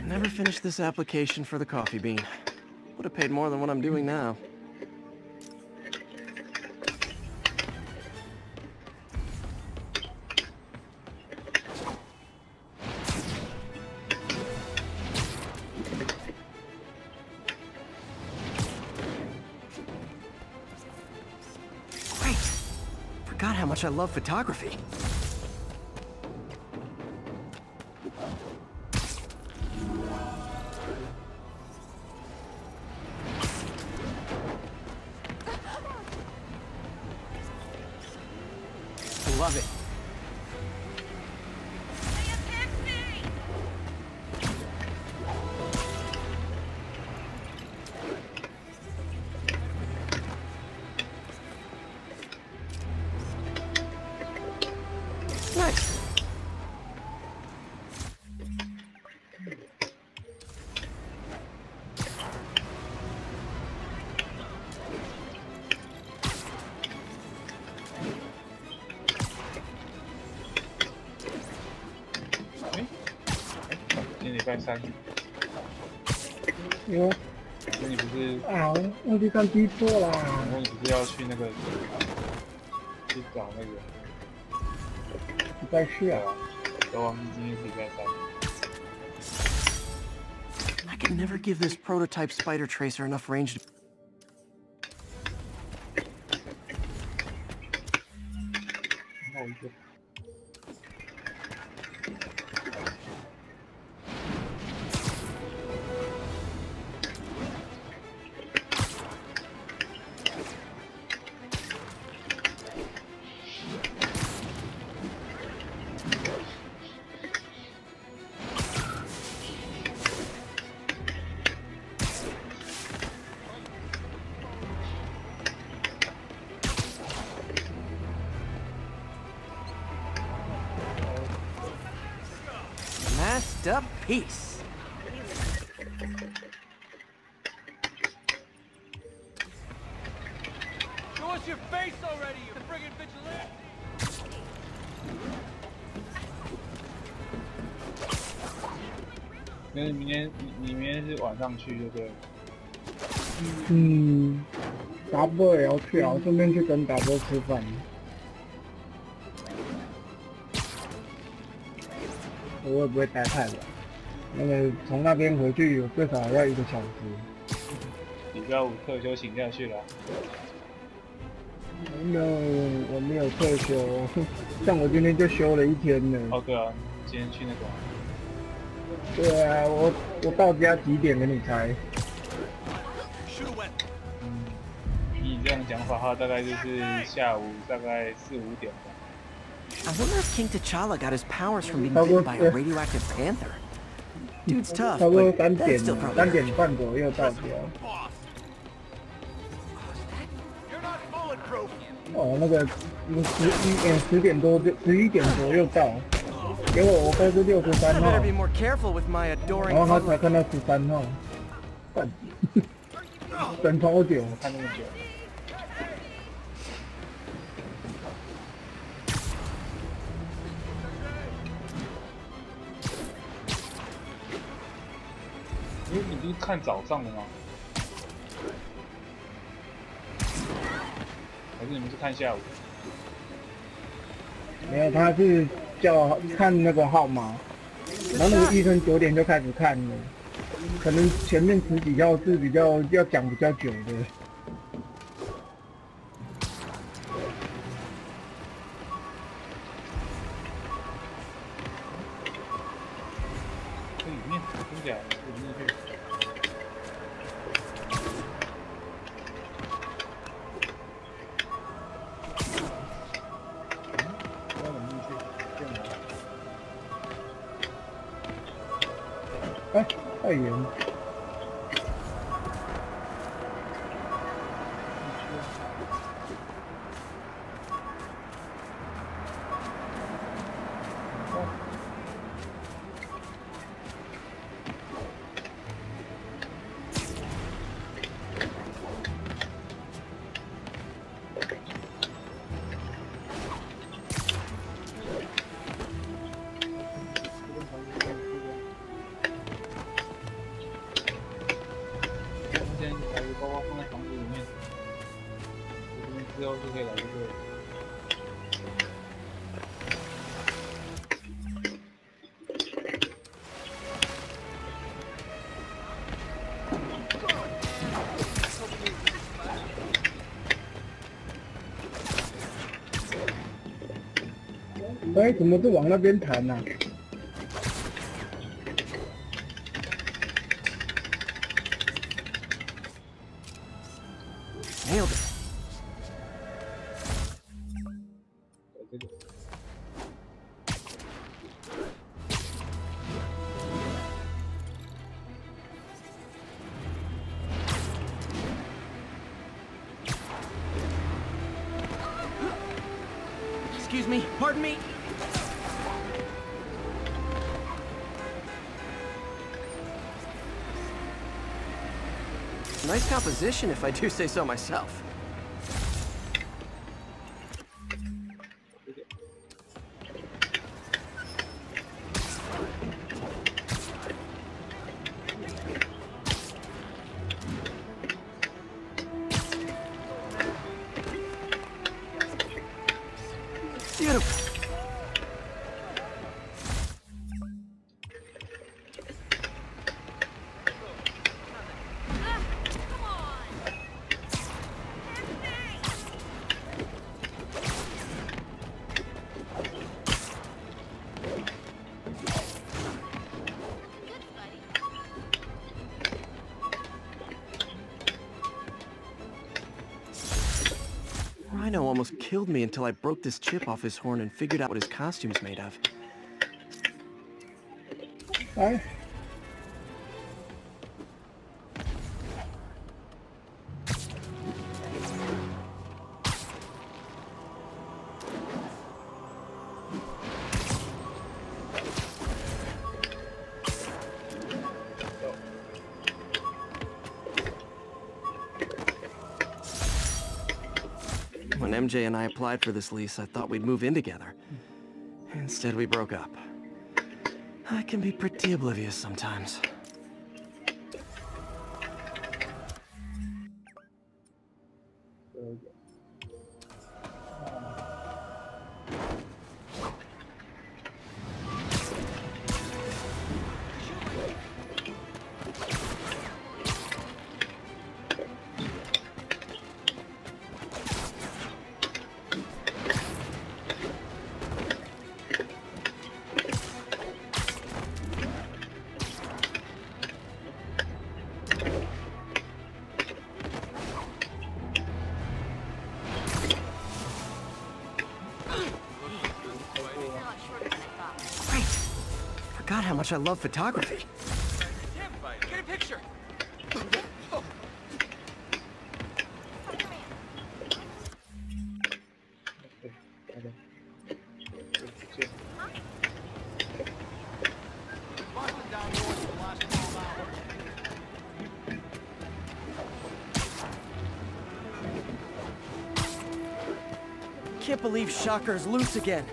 Never finished this application for the coffee bean. Would have paid more than what I'm doing now. Great! Forgot how much I love photography. Love it. Nice.礼拜三。哟。那你不是？啊，忘记看低错啦。那你不是要去那个去找那个？礼拜四啊。都忘记今天是礼拜三。I can never give this prototype spider tracer enough range to... Masterpiece. Show us your face already, you friggin' vigilante! 那你明天是晚上去，对不对？嗯，达波也要去啊，顺便去跟达波吃饭。我也不会待太晚，那个从那边回去有最少要1个小时。礼拜五特休请假去了。没有，我没有特休，像我今天就休了1天了。哦，对啊，今天去那个。对啊，我到家几点？给你猜。以你这样讲法的话，大概就是下午大概4、5点吧。I wonder if King T'Challa got his powers from being bitten by a radioactive panther. Dude's tough, 差不多but 3点半左右到家。哦，那个10点多就11点左右到，结果我开是63号，然后他才看到13号，等超久，看那么久。你不是看早上的吗？还是你们是看下午？没有，他是叫看那个号码，然后那个医生9点就开始看了，可能前面10几号是比较要讲比较久的。这里面真假的？有进去。哎，太远了。包包放在房子里面，之后就可以来这个。哎，怎么是往那边弹呢？Nailed it. Excuse me, pardon me. Nice composition, if I do say so myself. Beautiful. Rhino almost killed me until I broke this chip off his horn and figured out what his costume's made of. Hi. When MJ and I applied for this lease, I thought we'd move in together. Instead, we broke up. I can be pretty oblivious sometimes. forgot how much I love photography. Get a picture. Can't believe Shocker's loose again.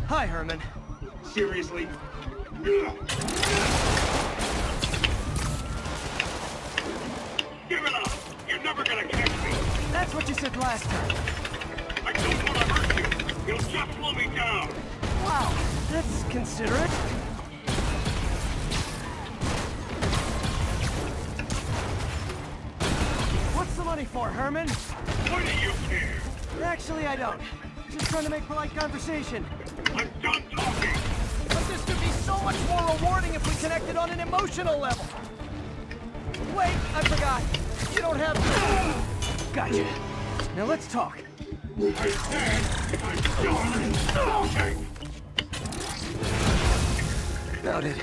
Hi, Herman. Seriously? Give it up! You're never gonna catch me! That's what you said last time. I don't want to hurt you! You'll just slow me down! Wow, that's considerate. What's the money for, Herman? What do you care? Actually, I don't. Just trying to make polite conversation. I'm done talking! But this could be so much more rewarding if we connected on an emotional level. Wait, I forgot. You don't have to... Gotcha. Now let's talk. I said I'm done talking! Noted.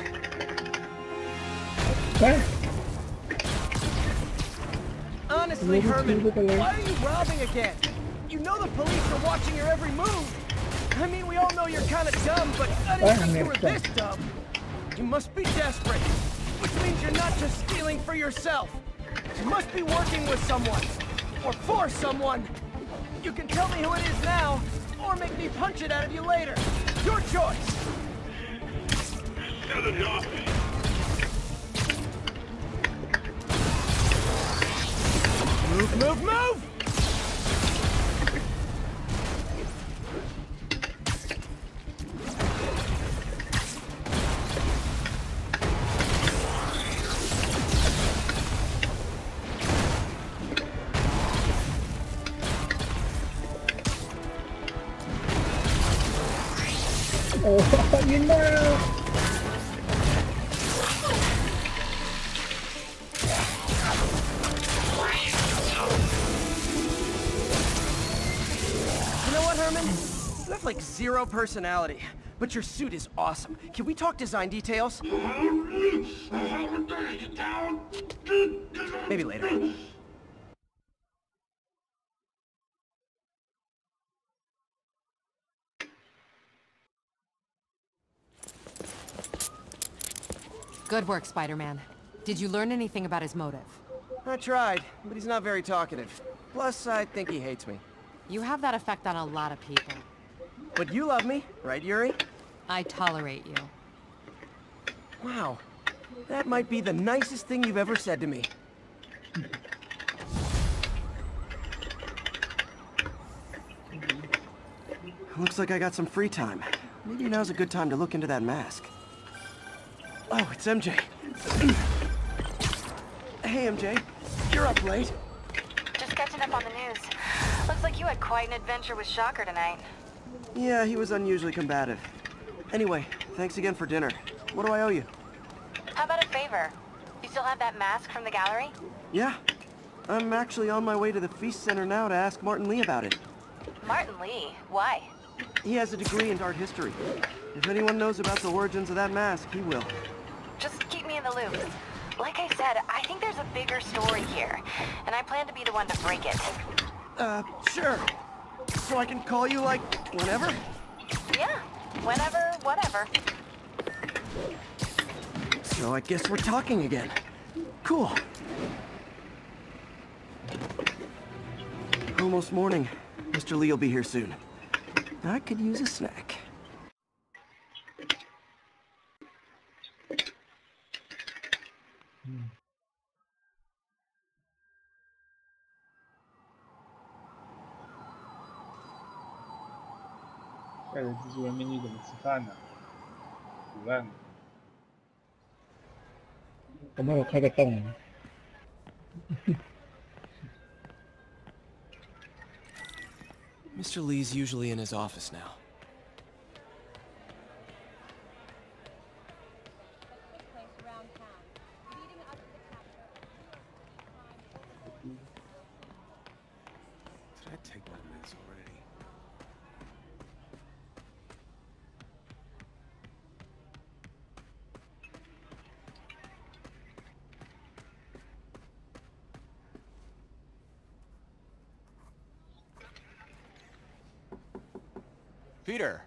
Honestly, Herman, why are you robbing again? You know the police are watching your every move. I mean, we all know you're kind of dumb, but I didn't think you were this dumb. You must be desperate, which means you're not just stealing for yourself. You must be working with someone, or for someone. You can tell me who it is now, or make me punch it out of you later. Your choice. Shut it off! Move, move, move! Oh, you know. You know what, Herman? You have like zero personality, but your suit is awesome. Can we talk design details? Maybe later. Good work, Spider-Man. Did you learn anything about his motive? I tried, but he's not very talkative. Plus, I think he hates me. You have that effect on a lot of people. But you love me, right, Yuri? I tolerate you. Wow. That might be the nicest thing you've ever said to me. Looks like I got some free time. Maybe now's a good time to look into that mask. Oh, it's MJ. Hey, MJ. You're up late. Just catching up on the news. Looks like you had quite an adventure with Shocker tonight. Yeah, he was unusually combative. Anyway, thanks again for dinner. What do I owe you? How about a favor? You still have that mask from the gallery? Yeah. I'm actually on my way to the Feast Center now to ask Martin Lee about it. Martin Lee? Why? He has a degree in art history. If anyone knows about the origins of that mask, he will. Just keep me in the loop. Like I said, I think there's a bigger story here, and I plan to be the one to break it. Sure. So I can call you, like, whenever? Yeah, whenever, whatever. So I guess we're talking again. Cool. Almost morning. Mr. Lee will be here soon. I could use a snack. Hmm. 带着蜘蛛人面具怎么吃饭呢？煮烂了。我们有开个洞。Mr. Lee's usually in his office now. Did I take my meds already? Peter,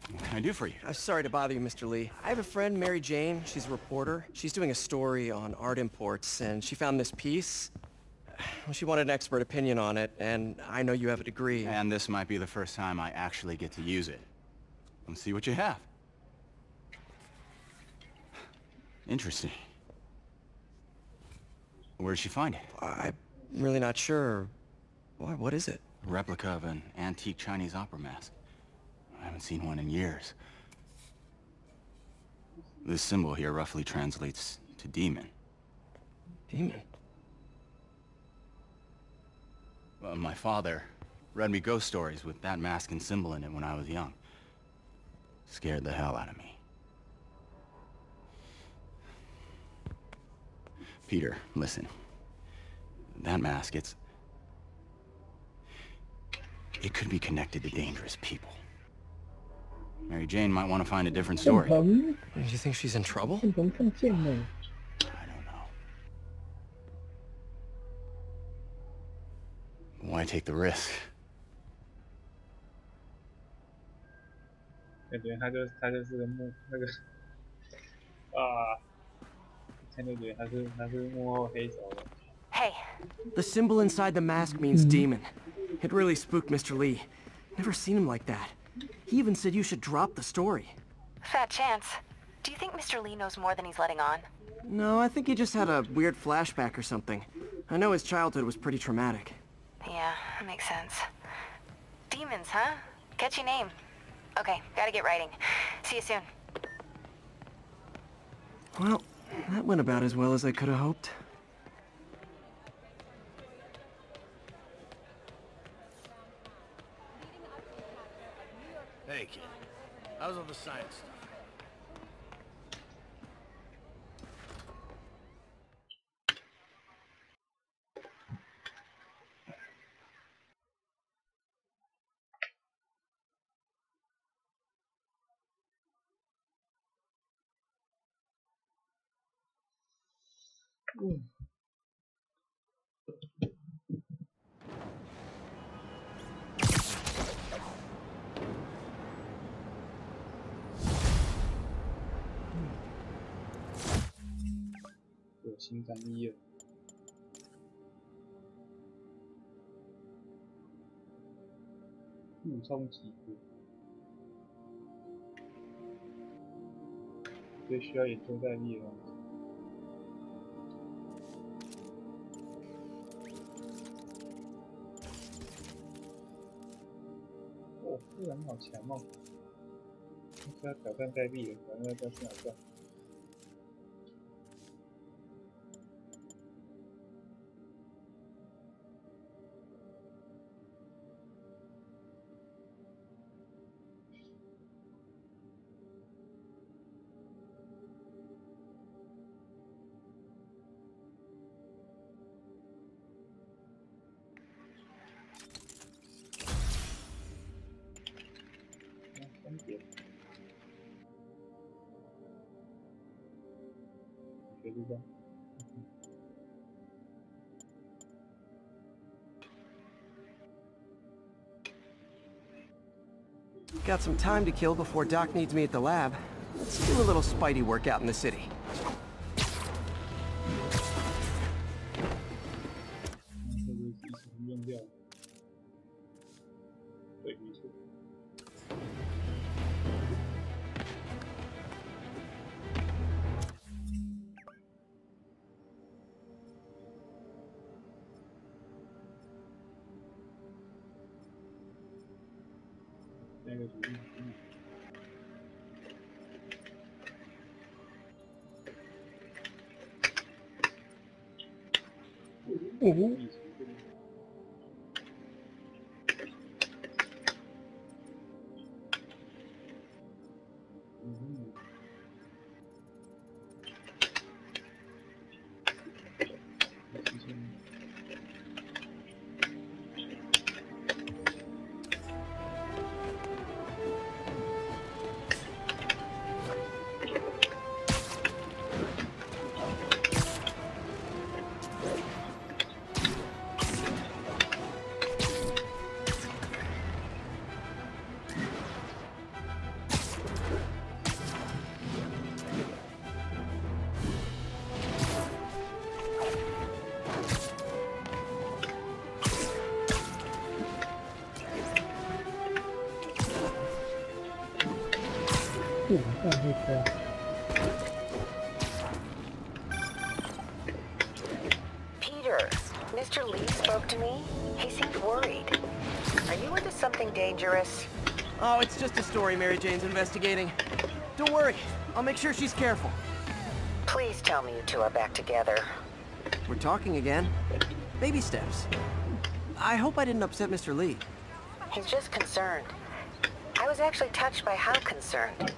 what can I do for you? Sorry to bother you, Mr. Lee. I have a friend, Mary Jane. She's a reporter. She's doing a story on art imports, and she found this piece. Well, she wanted an expert opinion on it, and I know you have a degree. And this might be the first time I actually get to use it. Let's see what you have. Interesting. Where did she find it? I'm really not sure. Why, what is it? A replica of an antique Chinese opera mask. I haven't seen one in years. This symbol here roughly translates to demon. Demon? Well, my father read me ghost stories with that mask and symbol in it when I was young. Scared the hell out of me. Peter, listen. That mask, it could be connected to dangerous people. Mary Jane might want to find a different story. Do you think she's in trouble? I don't know. Why take the risk? 感觉他就是个那个啊，一看就觉得他是幕后黑手的。 Hey. The symbol inside the mask means demon. It really spooked Mr. Lee. Never seen him like that. He even said you should drop the story. Fat chance. Do you think Mr. Lee knows more than he's letting on? No, I think he just had a weird flashback or something. I know his childhood was pretty traumatic. Yeah, that makes sense. Demons, huh? Catchy name. Okay, gotta get writing. See you soon. Well, that went about as well as I could have hoped. Hey, kid. How's all the science stuff? Mm. 有新战衣了。补充几步，这需要研究代币了。哦，这人好强哦！是要挑战代币的，反正要去哪赚？ Got some time to kill before Doc needs me at the lab. Let's do a little Spidey workout in the city. Peter, Mr. Lee spoke to me. He seemed worried. Are you into something dangerous? Oh, it's just a story Mary Jane's investigating. Don't worry, I'll make sure she's careful. Please tell me you two are back together. We're talking again. Baby steps. I hope I didn't upset Mr. Lee. He's just concerned. I was actually touched by how concerned.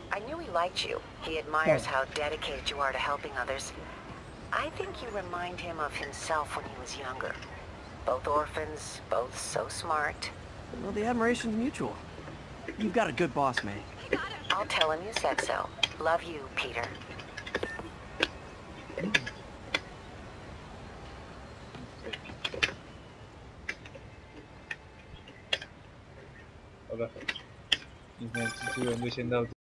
I knew he liked you. He admires how dedicated you are to helping others. I think you remind him of himself when he was younger. Both orphans, both so smart. Well, the admiration's mutual. You've got a good boss, May. I'll tell him you said so. Love you, Peter.好的，今天蜘蛛人就先到这。